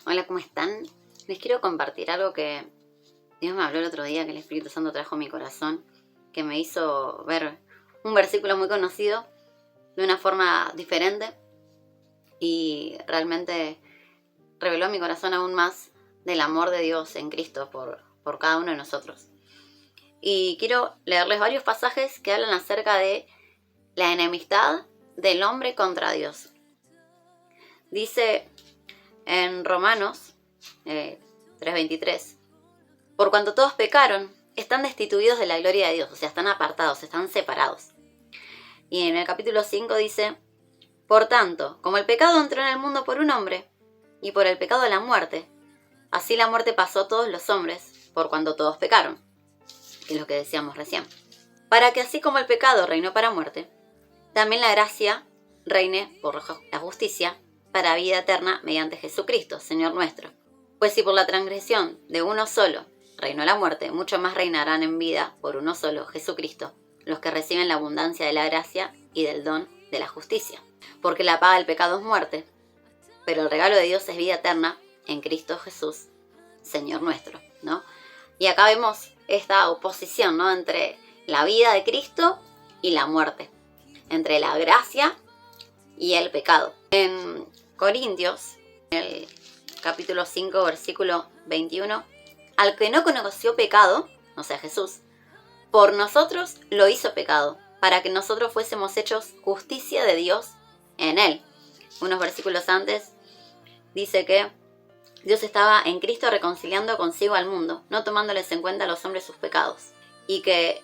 Hola, ¿cómo están? Les quiero compartir algo que Dios me habló el otro día, que el Espíritu Santo trajo a mi corazón, que me hizo ver un versículo muy conocido de una forma diferente y realmente reveló a mi corazón aún más del amor de Dios en Cristo por cada uno de nosotros. Y quiero leerles varios pasajes que hablan acerca de la enemistad del hombre contra Dios. Dice en Romanos 3:23, por cuanto todos pecaron, están destituidos de la gloria de Dios, o sea, están apartados, están separados. Y en el capítulo 5 dice, por tanto, como el pecado entró en el mundo por un hombre, y por el pecado la muerte, así la muerte pasó a todos los hombres, por cuanto todos pecaron, que es lo que decíamos recién. Para que así como el pecado reinó para muerte, también la gracia reine por la justicia para vida eterna mediante Jesucristo, Señor nuestro. Pues si por la transgresión de uno solo reinó la muerte, mucho más reinarán en vida por uno solo, Jesucristo, los que reciben la abundancia de la gracia y del don de la justicia. Porque la paga del pecado es muerte, pero el regalo de Dios es vida eterna en Cristo Jesús, Señor nuestro, ¿no? Y acá vemos esta oposición, ¿no?, entre la vida de Cristo y la muerte, entre la gracia y el pecado. En Corintios, en el capítulo 5, versículo 21, al que no conoció pecado, o sea Jesús, por nosotros lo hizo pecado, para que nosotros fuésemos hechos justicia de Dios en él. Unos versículos antes dice que Dios estaba en Cristo reconciliando consigo al mundo, no tomándoles en cuenta a los hombres sus pecados, y que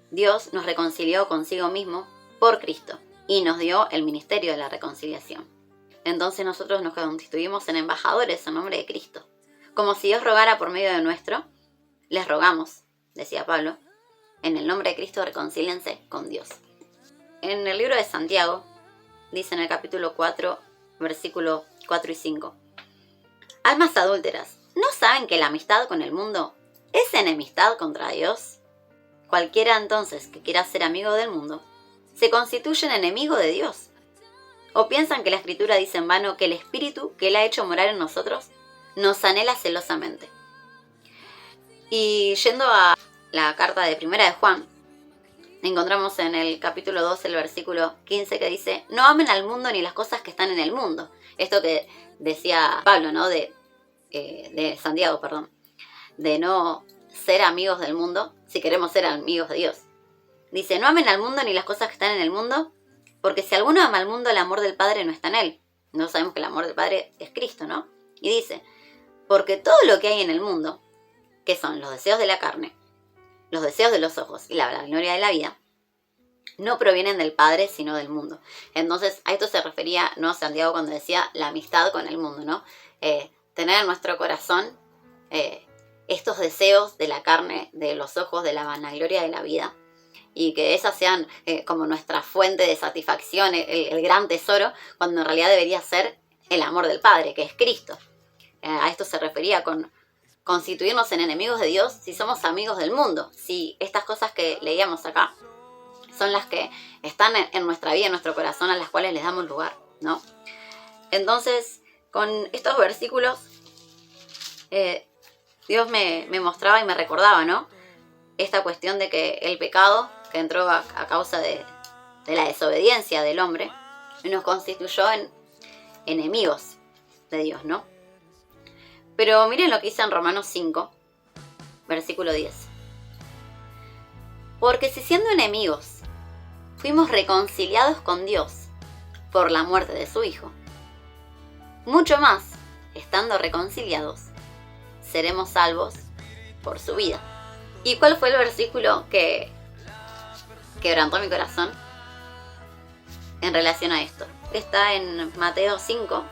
Dios nos reconcilió consigo mismo por Cristo y nos dio el ministerio de la reconciliación. Entonces nosotros nos constituimos en embajadores en nombre de Cristo. Como si Dios rogara por medio de nuestro, les rogamos, decía Pablo, en el nombre de Cristo reconcíliense con Dios. En el libro de Santiago, dice en el capítulo 4, versículo 4 y 5, almas adúlteras, ¿no saben que la amistad con el mundo es enemistad contra Dios? Cualquiera entonces que quiera ser amigo del mundo, se constituye en enemigo de Dios. ¿O piensan que la Escritura dice en vano que el Espíritu que Él ha hecho morar en nosotros nos anhela celosamente? Y yendo a la carta de Primera de Juan, encontramos en el capítulo 12, el versículo 15, que dice, no amen al mundo ni las cosas que están en el mundo. Esto que decía Pablo, ¿no? De Santiago, perdón. De no ser amigos del mundo si queremos ser amigos de Dios. Dice, no amen al mundo ni las cosas que están en el mundo, porque si alguno ama al mundo, el amor del Padre no está en él. No sabemos que el amor del Padre es Cristo, ¿no? Y dice, porque todo lo que hay en el mundo, que son los deseos de la carne, los deseos de los ojos y la gloria de la vida, no provienen del Padre, sino del mundo. Entonces, a esto se refería, ¿no?, Santiago cuando decía la amistad con el mundo, ¿no? Tener en nuestro corazón estos deseos de la carne, de los ojos, de la vanagloria de la vida, y que esas sean como nuestra fuente de satisfacción, el gran tesoro, cuando en realidad debería ser el amor del Padre, que es Cristo. A esto se refería con constituirnos en enemigos de Dios si somos amigos del mundo, si estas cosas que leíamos acá son las que están en nuestra vida, en nuestro corazón, a las cuales les damos lugar, ¿no? Entonces, con estos versículos, Dios me mostraba y me recordaba, ¿no?, esta cuestión de que el pecado que entró a causa de la desobediencia del hombre nos constituyó en enemigos de Dios, ¿no? Pero miren lo que dice en Romanos 5, versículo 10. Porque si siendo enemigos fuimos reconciliados con Dios por la muerte de su Hijo, mucho más, estando reconciliados, seremos salvos por su vida. ¿Y cuál fue el versículo que quebrantó mi corazón en relación a esto? Está en Mateo 5,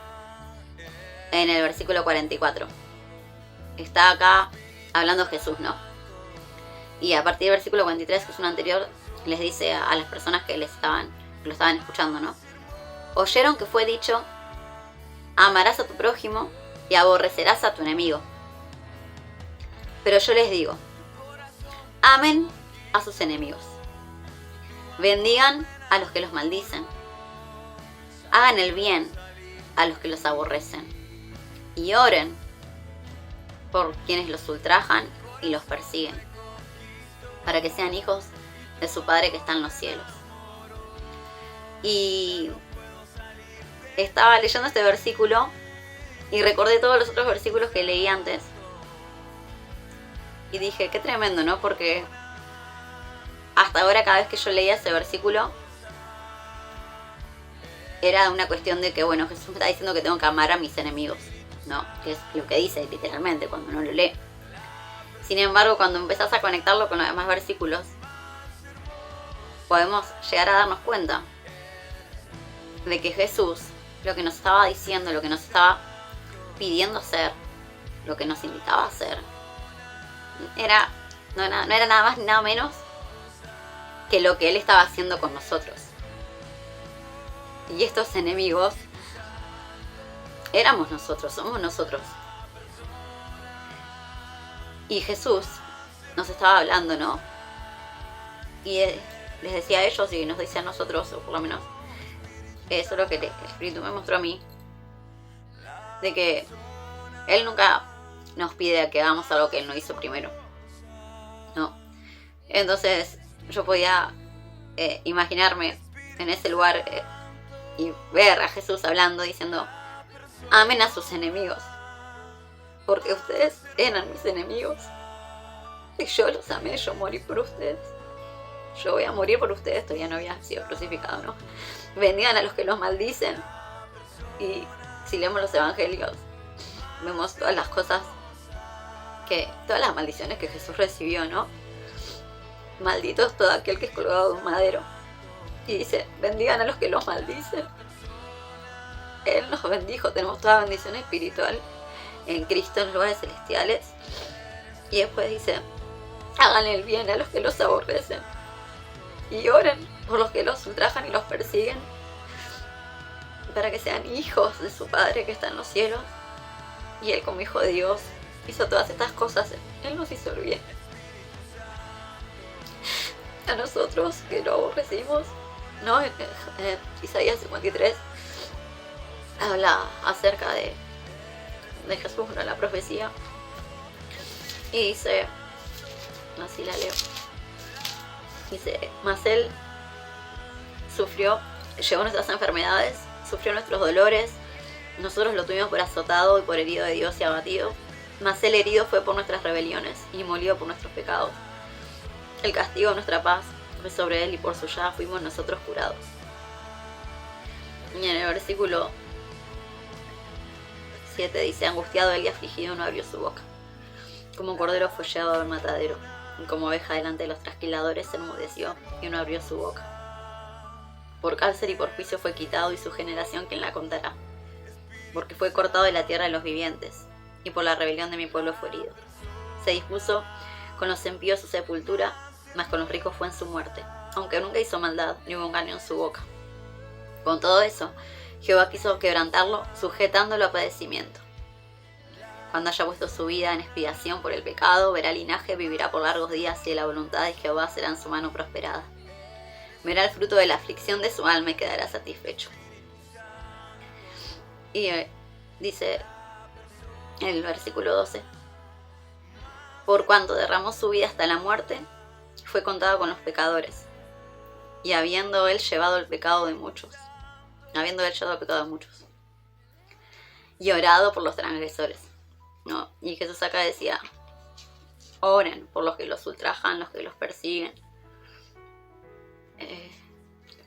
en el versículo 44. Está acá hablando Jesús, ¿no? Y a partir del versículo 43, que es un anterior, les dice a las personas que lo estaban escuchando, ¿no? Oyeron que fue dicho, amarás a tu prójimo y aborrecerás a tu enemigo. Pero yo les digo, amen a sus enemigos, bendigan a los que los maldicen, hagan el bien a los que los aborrecen, y oren por quienes los ultrajan y los persiguen, para que sean hijos de su Padre que está en los cielos. Y estaba leyendo este versículo y recordé todos los otros versículos que leí antes. Y dije, qué tremendo, ¿no? Porque hasta ahora cada vez que yo leía ese versículo era una cuestión de que, bueno, Jesús me está diciendo que tengo que amar a mis enemigos, ¿no? Que es lo que dice literalmente cuando uno lo lee. Sin embargo, cuando empezás a conectarlo con los demás versículos, podemos llegar a darnos cuenta de que Jesús, lo que nos estaba diciendo, lo que nos estaba pidiendo hacer, lo que nos invitaba a hacer, no era nada más ni nada menos que lo que Él estaba haciendo con nosotros. Y estos enemigos éramos nosotros, somos nosotros. Y Jesús nos estaba hablando, ¿no? Y les decía a ellos y nos dice a nosotros, o por lo menos eso es lo que el Espíritu me mostró a mí, de que Él nunca nos pide que hagamos algo que Él no hizo primero, ¿no? Entonces yo podía imaginarme en ese lugar y ver a Jesús hablando, diciendo, amen a sus enemigos, porque ustedes eran mis enemigos y yo los amé, yo morí por ustedes. Yo voy a morir por ustedes, todavía no había sido crucificado, ¿no? Bendigan a los que los maldicen. Y si leemos los evangelios, vemos todas las cosas, todas las maldiciones que Jesús recibió, ¿no? Maldito es todo aquel que es colgado de un madero. Y dice, bendigan a los que los maldicen. Él nos bendijo, tenemos toda bendición espiritual en Cristo en los lugares celestiales. Y después dice, hagan el bien a los que los aborrecen. Y oren por los que los ultrajan y los persiguen, para que sean hijos de su Padre que está en los cielos. Y Él, como Hijo de Dios, hizo todas estas cosas. Él nos hizo el bien. A nosotros que lo aborrecimos, ¿no? En Isaías 53 habla acerca de Jesús, ¿no? La profecía. Y dice, así la leo. Dice, mas Él llevó nuestras enfermedades, sufrió nuestros dolores, nosotros lo tuvimos por azotado y por herido de Dios y abatido, mas Él herido fue por nuestras rebeliones y molido por nuestros pecados. El castigo de nuestra paz fue sobre Él y por su llaga fuimos nosotros curados. Y en el versículo 7 dice, angustiado Él y afligido no abrió su boca. Como cordero fue llevado al matadero. Y como oveja delante de los trasquiladores se enmudeció y no abrió su boca. Por cárcel y por juicio fue quitado y su generación quién la contará. Porque fue cortado de la tierra de los vivientes y por la rebelión de mi pueblo fue herido. Se dispuso con los impíos su sepultura, mas con los ricos fue en su muerte, aunque nunca hizo maldad ni hubo engaño en su boca. Con todo eso, Jehová quiso quebrantarlo, sujetándolo a padecimiento. Cuando haya puesto su vida en expiación por el pecado, verá linaje, vivirá por largos días y la voluntad de Jehová será en su mano prosperada. Verá el fruto de la aflicción de su alma y quedará satisfecho. Y dice en el versículo 12, por cuanto derramó su vida hasta la muerte, fue contado con los pecadores, y habiendo él llevado el pecado de muchos, y orado por los transgresores, ¿no? Y Jesús acá decía, oren por los que los ultrajan, los que los persiguen.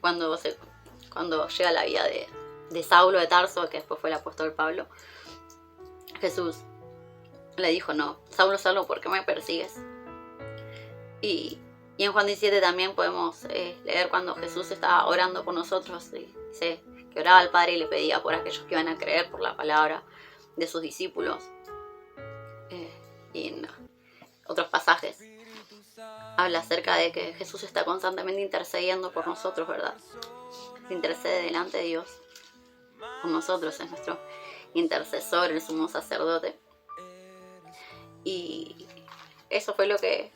Cuando llega la vida de Saulo de Tarso, que después fue el apóstol Pablo, Jesús le dijo, no, Saulo, Saulo, ¿por qué me persigues? Y en Juan 17 también podemos leer cuando Jesús estaba orando por nosotros, dice que oraba al Padre y le pedía por aquellos que iban a creer por la palabra de sus discípulos. Y en otros pasajes habla acerca de que Jesús está constantemente intercediendo por nosotros, ¿verdad? Intercede delante de Dios por nosotros, es nuestro intercesor, el sumo sacerdote. Y eso fue lo que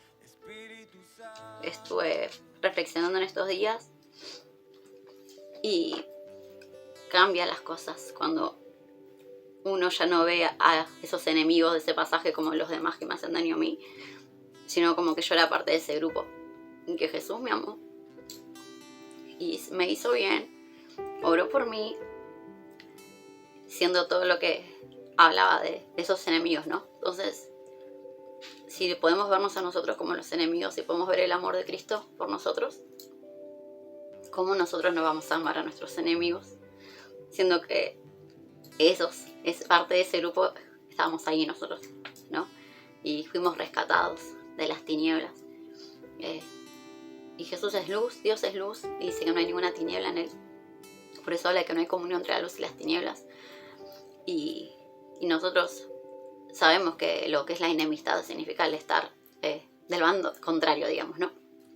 estuve reflexionando en estos días. Y cambia las cosas cuando uno ya no ve a esos enemigos de ese pasaje como los demás que me hacen daño a mí, sino como que yo era parte de ese grupo, y que Jesús me amó y me hizo bien, oró por mí, siendo todo lo que hablaba de esos enemigos, ¿no? Entonces, si podemos vernos a nosotros como los enemigos, si podemos ver el amor de Cristo por nosotros, ¿cómo nosotros no vamos a amar a nuestros enemigos? Siendo que esos, es parte de ese grupo, estábamos ahí nosotros, ¿no? Y fuimos rescatados de las tinieblas. Y Jesús es luz, Dios es luz, y dice que no hay ninguna tiniebla en Él. Por eso habla de que no hay comunión entre la luz y las tinieblas. Y nosotros sabemos que lo que es la enemistad significa el estar del bando contrario, digamos, ¿no?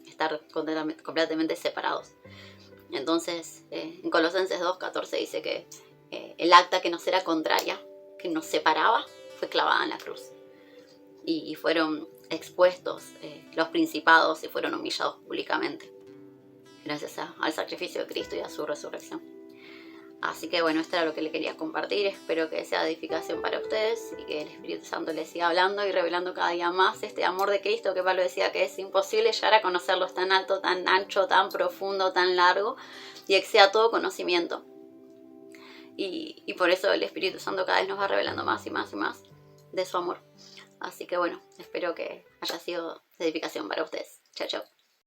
Estar completamente separados. Entonces, en Colosenses 2:14 dice que el acta que nos era contraria, que nos separaba, fue clavada en la cruz. Y fueron expuestos los principados y fueron humillados públicamente, gracias al sacrificio de Cristo y a su resurrección. Así que bueno, esto era lo que le quería compartir. Espero que sea de edificación para ustedes y que el Espíritu Santo les siga hablando y revelando cada día más este amor de Cristo, que Pablo decía que es imposible llegar a conocerlo. Es tan alto, tan ancho, tan profundo, tan largo, y excede todo conocimiento. Y por eso el Espíritu Santo cada vez nos va revelando más y más y más de su amor. Así que bueno, espero que haya sido de edificación para ustedes. Chao, chao.